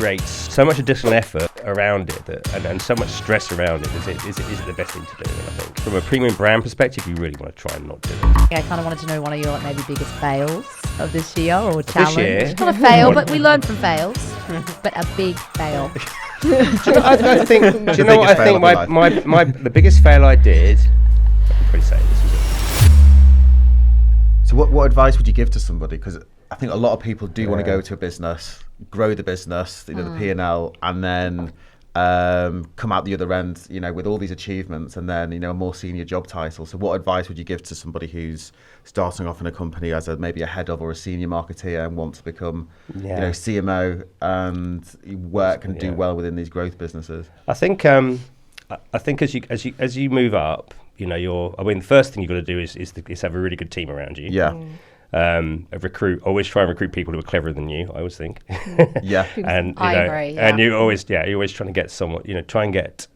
creates so much additional effort around it and so much stress around it. Is it the best thing to do? And I think from a premium brand perspective, you really want to try and not do it. I kind of wanted to know one of your maybe biggest fails of this year or challenge. This year? Not a fail, but we learn from fails. But a big fail. I think the biggest fail I did, I can probably say this was it. So what advice would you give to somebody? Because I think a lot of people do want to go to a business, grow the business, the P&L, and then come out the other end, with all these achievements and then, a more senior job title. So what advice would you give to somebody who's starting off in a company as maybe a head of or a senior marketeer and wants to become, CMO and work and do well within these growth businesses? I think as you move up, the first thing you've got to do is have a really good team around you. Yeah. Always try and recruit people who are cleverer than you, I always think. Yeah. And I agree, yeah. And you're always trying to get someone, try and get,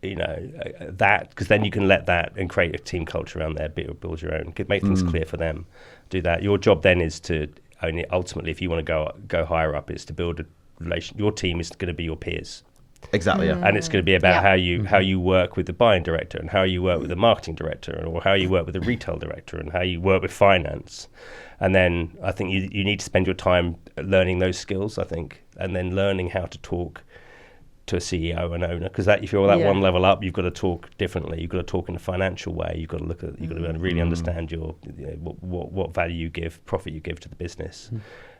that, because then you can let that and create a team culture around there, build your own, make things clear for them, do that. Your job then is to ultimately, if you want to go higher up, is to build a relation. Your team is going to be your peers. Exactly. Yeah. And it's going to be about how you work with the buying director and how you work with the marketing director or how you work with the retail director and how you work with finance. And then I think you need to spend your time learning those skills, I think, and then learning how to talk to a CEO and owner, because if you're that one level up, you've got to talk differently. You've got to talk in a financial way. You've got to got to really understand what value you give, profit you give to the business.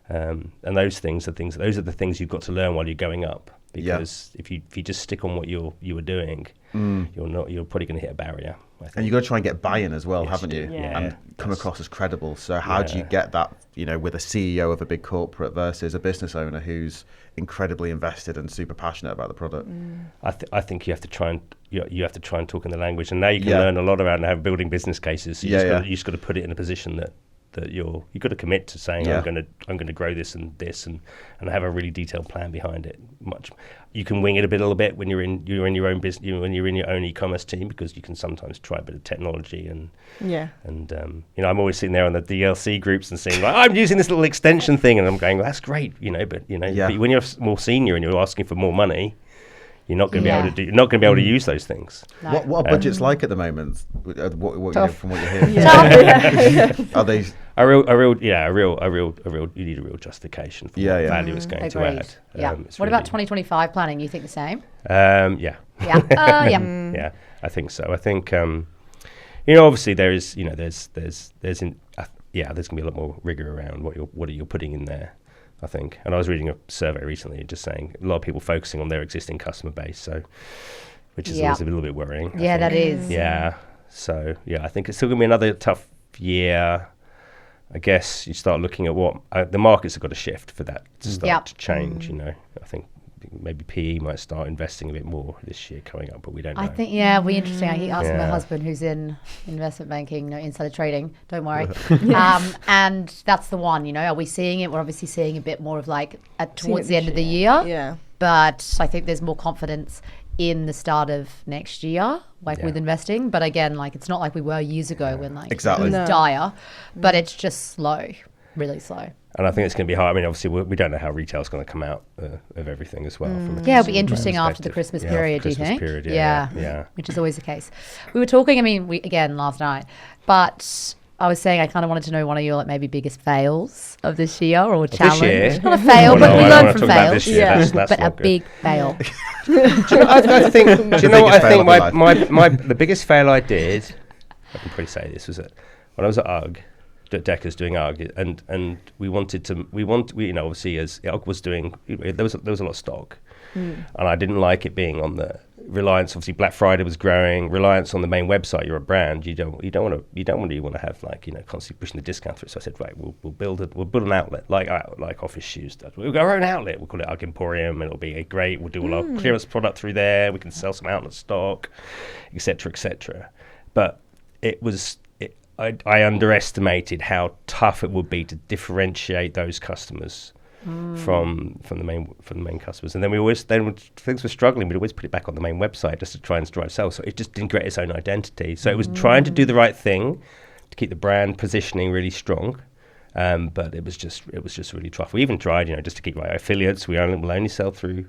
And those are the things you've got to learn while you're going up. Because if you just stick on what you were doing, you're probably going to hit a barrier, I think. And you've got to try and get buy-in as well, haven't you? Yeah. And come across as credible. So how do you get that, with a CEO of a big corporate versus a business owner who's incredibly invested and super passionate about the product? I think you have to try and talk in the language, and now you can learn a lot around how building business cases. So you just got to put it in a position that you've got to commit to saying I'm going to grow this and have a really detailed plan behind it. You can wing it a little bit when you're in your own business, when you're in your own e-commerce team, because you can sometimes try a bit of technology and I'm always sitting there on the DLC groups and saying I'm using this little extension thing, and I'm going, well, that's great, but when you're more senior and you're asking for more money, you're not going to be able to use those things. No. What are budgets like at the moment? From what you're hearing, are they a real? You need a real justification for what value it's going to add. What about 2025 planning? You think the same? Yeah. Yeah, I think so. I think obviously there's going to be a lot more rigor around what you're putting in there, I think. And I was reading a survey recently just saying a lot of people focusing on their existing customer base, which is always a little bit worrying. Yeah, that is. Yeah. So, I think it's still going to be another tough year. I guess you start looking at what the markets have got to shift for that to start to change. I think maybe PE might start investing a bit more this year coming up, but we don't know. I think, it'll be interesting. I asked my husband, who's in investment banking, insider trading, don't worry. And that's the one, are we seeing it? We're obviously seeing a bit more of towards the end of the year. Yeah. But I think there's more confidence in the start of next year, with investing. But again, it's not like we were years ago when exactly. it was dire, but it's just slow, really slow. And I think it's going to be hard. I mean, obviously, we don't know how retail's going to come out of everything as well. It'll be interesting after the Christmas period, do you think? Yeah. Which is always the case. We were talking, last night, but I was saying I kind of wanted to know one of your maybe biggest fails of this year or challenge. This year? Not a fail, but we learn from fails. That's but a good. big fail. I think the biggest fail I did, I can probably say this, was when I was at UGG. Decker's doing UGG, and we obviously as UGG was doing, there was a lot of stock, and I didn't like it being on the reliance. Obviously, Black Friday was growing. Reliance on the main website. You're a brand. You don't want to have constantly pushing the discount through. So I said, right, we'll build an outlet like Office Shoes does. We'll go our own outlet. We'll call it UGG Emporium, and it'll be great. We'll do all our clearance product through there. We can sell some outlet stock, etc., etc. But it was. I underestimated how tough it would be to differentiate those customers from the main customers, and then when things were struggling, we'd always put it back on the main website just to try and drive sales. So it just didn't create its own identity. So it was trying to do the right thing to keep the brand positioning really strong, But it was just really tough. We even tried, just to keep our affiliates. We'll only sell through.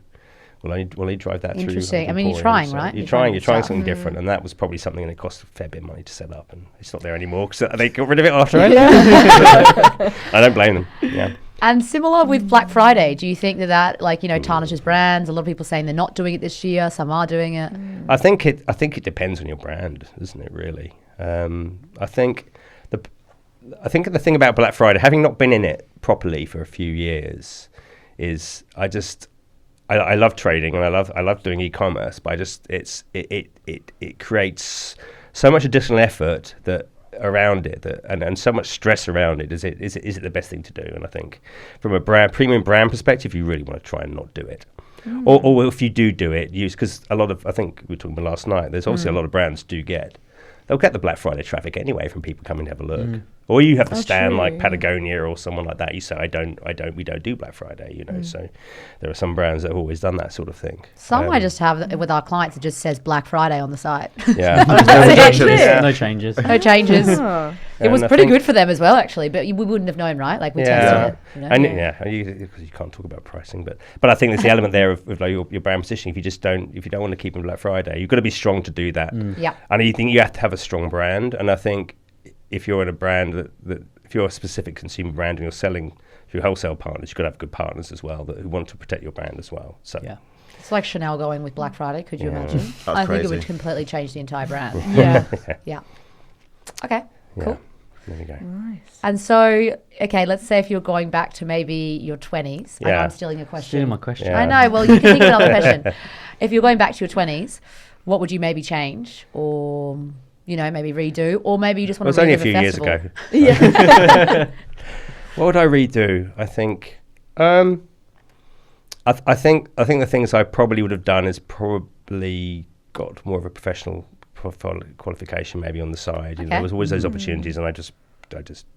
We'll only drive that through. Interesting. I mean, you're trying, right? You're trying something different, and that was probably something that cost a fair bit of money to set up, and it's not there anymore because they got rid of it after. I don't blame them. Yeah. And similar with Black Friday, do you think that tarnishes brands? A lot of people saying they're not doing it this year. Some are doing it. I think it depends on your brand, doesn't it? Really. I think the thing about Black Friday, having not been in it properly for a few years, is I love trading and I love doing e-commerce, but it creates so much additional effort around it and so much stress around it. Is it the best thing to do? And I think from a premium brand perspective, you really want to try and not do it. Or if you do it, because I think we were talking about last night, there's obviously a lot of brands they'll get the Black Friday traffic anyway from people coming to have a look. Or you have a stand like Patagonia or someone like that. You say, we don't do Black Friday, So there are some brands that have always done that sort of thing. Some I just have with our clients, it just says Black Friday on the site. Yeah. No changes. No changes. It was pretty good for them as well, actually, but we wouldn't have known, right? Like we tested it. Because you can't talk about pricing, but I think there's the element there of like your brand positioning. If you don't want to keep in Black Friday, you've got to be strong to do that. Yeah. And you think you have to have a strong brand, and I think if you're in a brand that if you're a specific consumer brand and you're selling through wholesale partners, you've got to have good partners as well who want to protect your brand as well. So yeah. It's like Chanel going with Black Friday. Could you imagine? That's I think crazy. it would completely change the entire brand. Yeah. Okay, cool. There you go. Nice. And so, okay, let's say if you're going back to maybe your 20s. I know I'm stealing your question. Stealing my question. Yeah. I know. Well, you can think of another question. If you're going back to your 20s, what would you maybe change or, maybe redo? Or maybe you just want to relive a festival? It was only a few years ago. What would I redo? I think I think the things I probably would have done is probably got more of a professional qualification maybe on the side. There was always those opportunities, and I just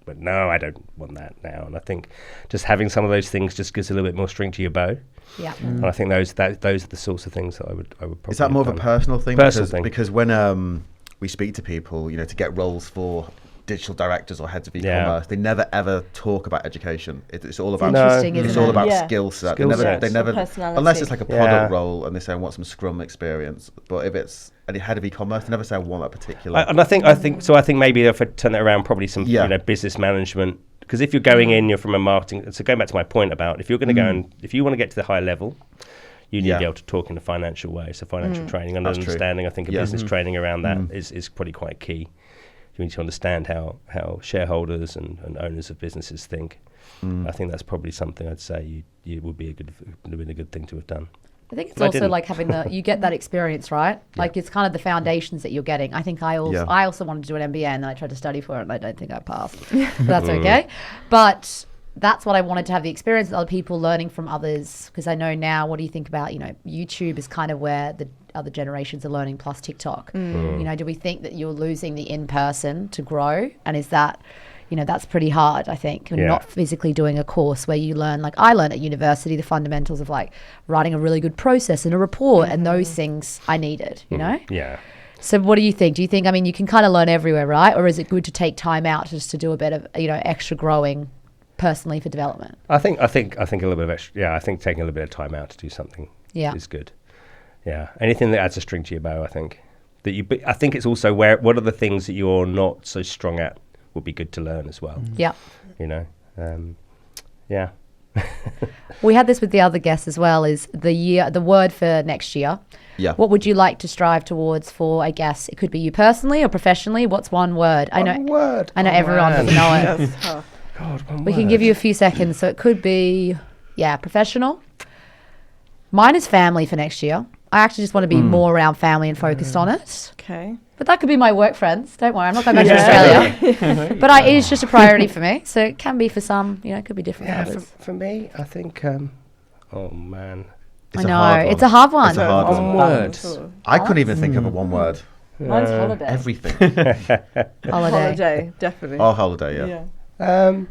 went, no, I don't want that now. And I think just having some of those things just gives a little bit more string to your bow. Yeah. And I think those are the sorts of things that I would probably. Is that more of a personal thing? Personal thing. Because when we speak to people, to get roles for digital directors or heads of e-commerce, they never ever talk about education. It's all about it's all about Yeah. skill set. Skill set. They never Personality. unless it's like a product role and they say I want some Scrum experience. But if it's a head of e-commerce, they never say I want that particular. And I think maybe if I turn it around, probably some business management. Because if you're going in, you're from a marketing. So going back to my point about if you're going to go and if you want to get to the high level, you need to be able to talk in a financial way. So financial training and understanding, I think, a business training around that is probably quite key. You need to understand how shareholders and owners of businesses think. I think that's probably something I'd say you would be a good thing to have done. I think it's also like having you get that experience, right? Like it's kind of the foundations that you're getting. I think I also wanted to do an MBA and then I tried to study for it and I don't think I passed. But that's okay. But that's what I wanted to have the experience with other people, learning from others. Because I know now, what do you think about, YouTube is kind of where the other generations are learning, plus TikTok. Do we think that you're losing the in-person to grow? And is that, that's pretty hard, I think. You're not physically doing a course where you learn, like I learned at university, the fundamentals of like writing a really good process and a report and those things I needed, Yeah. So what do you think? Do you think, you can kind of learn everywhere, right? Or is it good to take time out just to do a bit of, extra growing personally for development? I think a little bit of extra. Yeah, I think taking a little bit of time out to do something is good. Yeah, anything that adds a string to your bow, I think. I think it's also what are the things that you're not so strong at would be good to learn as well. Yeah. Yeah. We had this with the other guests as well, is the word for next year. Yeah. What would you like to strive towards for, I guess, it could be you personally or professionally? What's one word? I know everyone doesn't know it. That's tough. God, one We word. can give you a few seconds. So it could be, professional. Mine is family for next year. I actually just want to be more around family and focused on it. Okay. But that could be my work friends. Don't worry, I'm not going back to Australia. But it is just a priority for me. So it can be for some, it could be different for others. For me, I think. Oh man, It's I know, a hard one. it's a hard one. It's a hard one one. word. I couldn't even think of a one word. Mine's holiday. Everything. Holiday, definitely. Oh, holiday, Oh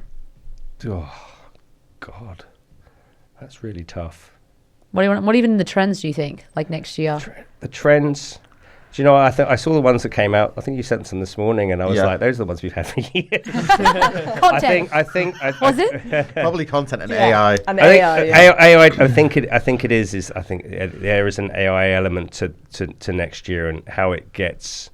God, that's really tough. What even the trends do you think, like next year? The trends. Do you know? I saw the ones that came out. I think you sent them this morning, and I was like, "Those are the ones we've had for years." Content. I think. Was it? Probably content and AI. And I AI. think it is. I think there is an AI element to next year and how it gets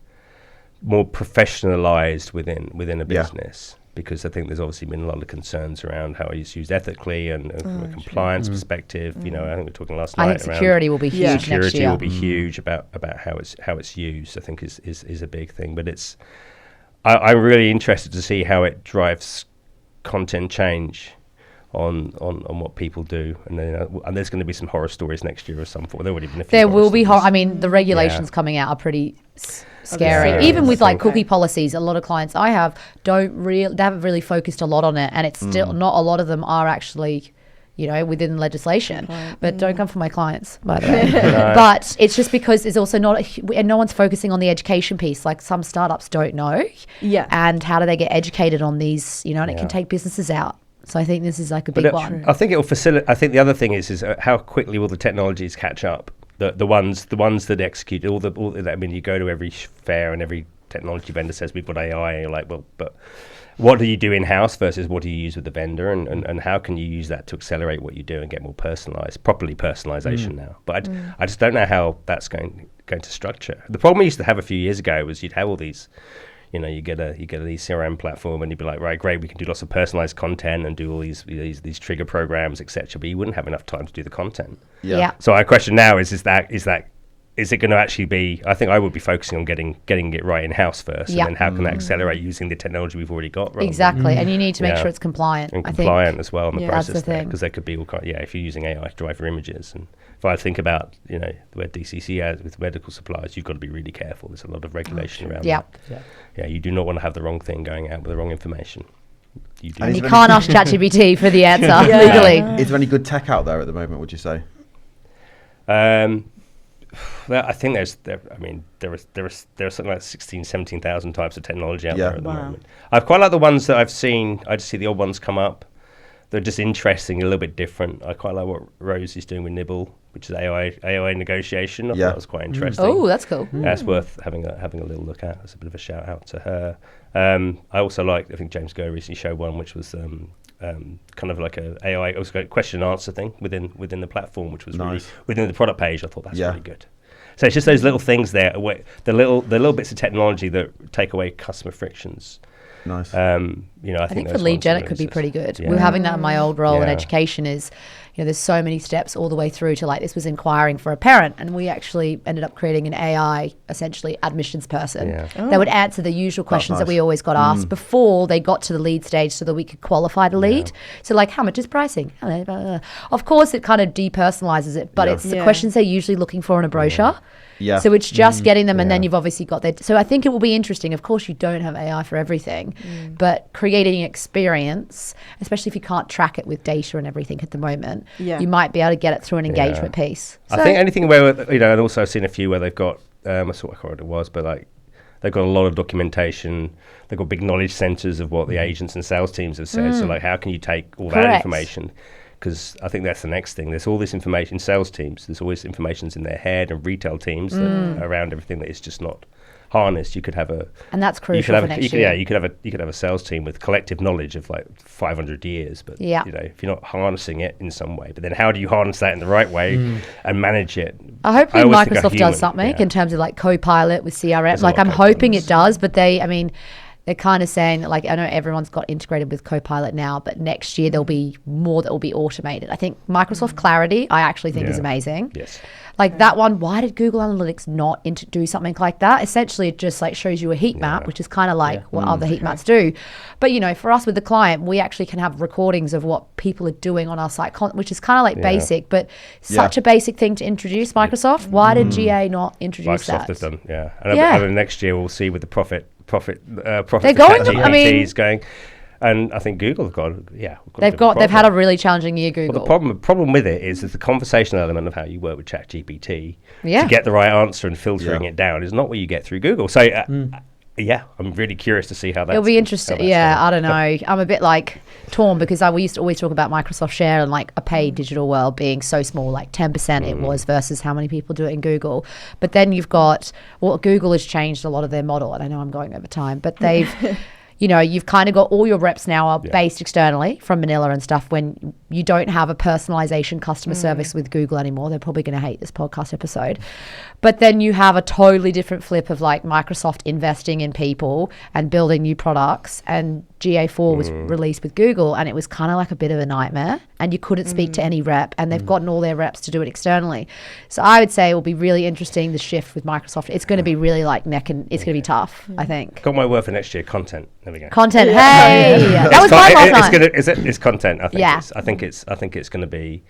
more professionalized within a business. Because I think there's obviously been a lot of concerns around how it's used ethically and from a compliance perspective. You know, I think we were talking last night. I think security will be huge next year. Security will be huge about how it's used. I think is a big thing. But I'm really interested to see how it drives content change on what people do, and then and there's going to be some horror stories next year or some form. There would have been a few. There will be stories. I mean, the regulations coming out are pretty scary. Yeah. Even with like Okay. cookie policies, a lot of clients I have they haven't really focused a lot on it, and it's still not a lot lot of them are actually, you know, within legislation. But don't come for my clients, by the way. But it's just because there's also and no one's focusing on the education piece. Like some startups don't know. Yeah. And how do they get educated on these, you know, and it can take businesses out. So I think this is like a big one. I think it will facilitate. I think the other thing is how quickly will the technologies catch up? The ones that execute all that. I mean, you go to every fair and every technology vendor says we've got AI, and you're like, well, but what do you do in house versus what do you use with the vendor, and how can you use that to accelerate what you do and get more properly personalization now? But I just don't know how that's going to structure. The problem we used to have a few years ago was you'd have all these. You know, you get a CRM platform, and you'd be like, right, great, we can do lots of personalized content and do all these trigger programs, etc. But you wouldn't have enough time to do the content. Yeah. So our question now is it going to actually be? I think I would be focusing on getting it right in house first, and then how can that accelerate using the technology we've already got? Exactly, and you need to make sure it's compliant. And I compliant think. as well in the That's process the thing. because there could be all kind. If you're using AI to drive your images, and if I think about where DCC is with medical supplies, you've got to be really careful. There's a lot of regulation around that. Yeah, you do not want to have the wrong thing going out with the wrong information. You do. And you can't ask ChatGPT for the answer Yeah. legally. Is there any good tech out there at the moment, would you say? Well, I think there are something like 17,000 types of technology out there at the moment. I quite like the ones that I've seen. I just see the old ones come up. They're just interesting, a little bit different. I quite like what Rose is doing with Nibble, which is AI negotiation. I thought that was quite interesting. Oh, that's cool. That's worth having a little look at. That's a bit of a shout out to her. I also I think James Go recently showed one which was kind of like a AI, it was a question and answer thing within the platform, which was really within the product page. I thought that's really good. So it's just those little things there, the little bits of technology that take away customer frictions. Nice. I think for lead gen it could be pretty good. We're having that in my old role in education is, there's so many steps all the way through to like this was inquiring for a parent, and we actually ended up creating an AI, essentially admissions person that would answer the usual questions that we always got asked before they got to the lead stage so that we could qualify the lead. So like, how much is pricing? Of course, it kind of depersonalizes it, but it's the questions they're usually looking for in a brochure. Yeah. So it's just getting them, and then you've obviously got that. So I think it will be interesting. Of course, you don't have AI for everything, but creating an experience, especially if you can't track it with data and everything at the moment, you might be able to get it through an engagement piece. So I think anything where, and also I've seen a few where they've got, I can't remember what it was, but like they've got a lot of documentation. They've got big knowledge centers of what the agents and sales teams have said. So like, how can you take all that information? Because I think that's the next thing. There's all this information, sales teams, there's always information's in their head, and retail teams that around everything that is just not harnessed. You could have and that's crucial for next year. You could have a sales team with collective knowledge of like 500 years, but if you're not harnessing it in some way, but then how do you harness that in the right way and manage it? Hopefully Microsoft does something in terms of like Copilot with CRM. Like I'm hoping it does, but they're kind of saying that, like, I know everyone's got integrated with Copilot now, but next year there'll be more that will be automated. I think Microsoft Clarity, I actually think is amazing. Yes. Like that one, why did Google Analytics not do something like that? Essentially, it just like shows you a heat map, which is kind of like what other heat maps do. But, for us with the client, we actually can have recordings of what people are doing on our site, which is kind of like basic, but such a basic thing to introduce. Microsoft, why did GA not introduce that? Microsoft has done, And then next year we'll see with the profit. They're going. I mean, is going, and I think Google have got. They've had a really challenging year. Google. Well, the problem with it is the conversational element of how you work with ChatGPT to get the right answer and filtering it down is not what you get through Google. So yeah, I'm really curious to see how that. It'll be interesting. Yeah, I don't know. I'm a bit like torn because we used to always talk about Microsoft Share and like a paid digital world being so small, like 10% it was versus how many people do it in Google. But then you've got, Google has changed a lot of their model, and I know I'm going over time, but they've, you've kind of got all your reps now are based externally from Manila and stuff. When you don't have a personalization customer service with Google anymore, they're probably going to hate this podcast episode. But then you have a totally different flip of like Microsoft investing in people and building new products, and GA4 was released with Google, and it was kind of like a bit of a nightmare, and you couldn't speak to any rep, and they've gotten all their reps to do it externally. So I would say it will be really interesting, the shift with Microsoft. It's going to be really like it's going to be tough, I think. Got my word for next year, content. There we go. Content. Hey, that was mine last night. It's content. I think. Yeah. I think it's going to be,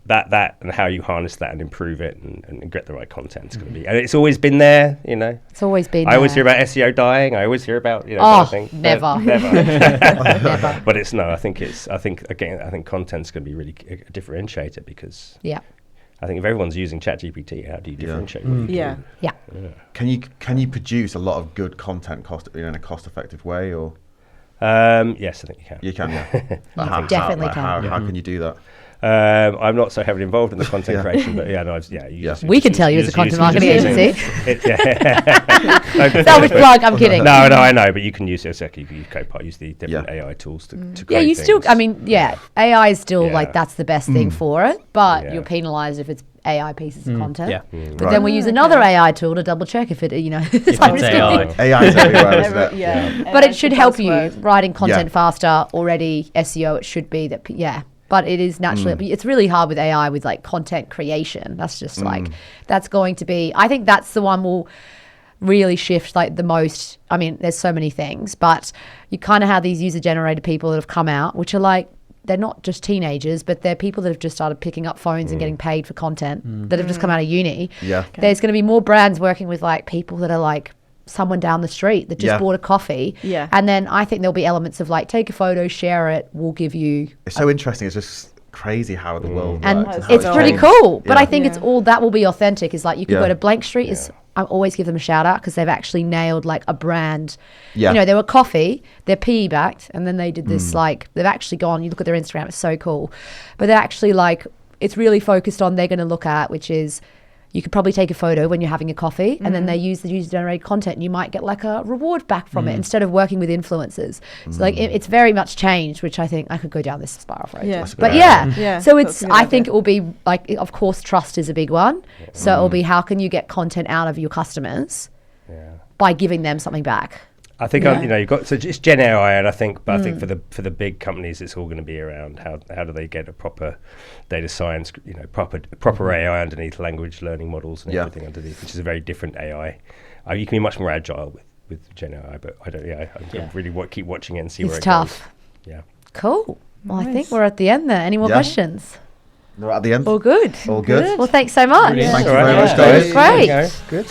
that and how you harness that and improve it and get the right content. It's going to be, and it's always been there. It's always been. I always hear about SEO dying. I always hear about never. Never. But it's no. I think content's going to be really a differentiator because. Yeah. I think if everyone's using ChatGPT, how do you differentiate? What you do? Yeah. Can you produce a lot of good content in a cost-effective way, or? Yes, I think you can. You can, yeah. Definitely How can you do that? I'm not so heavily involved in the content creation, but We can tell you as a content marketing agency. Selfish plug. I'm kidding. No, I know, but you can use it. You can use Copilot, use the different AI tools to create. Yeah, you things. still. I mean, AI is still like that's the best thing for it, but you're penalised if it's AI pieces of content. Yeah. But then we use another AI tool to double check if it, it's like it's AI. AI is everywhere, isn't it? But it should help you writing content faster already. SEO, it should be that. But it is naturally, it's really hard with AI with like content creation. That's just like, that's going to be, I think that's the one will really shift like the most. I mean, there's so many things, but you kind of have these user generated people that have come out, which are like, they're not just teenagers, but they're people that have just started picking up phones and getting paid for content that have just come out of uni. Yeah. There's going to be more brands working with like people that are like, someone down the street that just bought a coffee. Yeah. And then I think there'll be elements of like, take a photo, share it, we'll give you. It's so interesting. It's just crazy how the world and works. it's pretty cool. But I think Yeah. it's all that will be authentic. Is like you could go to Blank Street. I always give them a shout out because they've actually nailed like a brand. Yeah. They were coffee, they're PE backed, and then they did this like, they've actually gone, you look at their Instagram, it's so cool. But they're actually like, it's really focused on they're going to look at, which is, you could probably take a photo when you're having a coffee and then they use the user-generated content and you might get like a reward back from it instead of working with influencers. So like it's very much changed, which I think I could go down this spiral road. Yeah. But so it's, I think it will be like, of course, trust is a big one. So it will be, how can you get content out of your customers by giving them something back? I think you've got, so it's Gen AI, and I think for the big companies, it's all going to be around how do they get a proper data science, proper AI underneath language learning models and everything underneath, which is a very different AI. You can be much more agile with Gen AI, but I don't. I really keep watching it and see where it tough. goes. Yeah. Cool. Well, I think we're at the end there. Any more questions? We're at the end. All good. All good. Well, thanks so much. Brilliant. Thank you All right. very much, guys. Great. There you go. Good.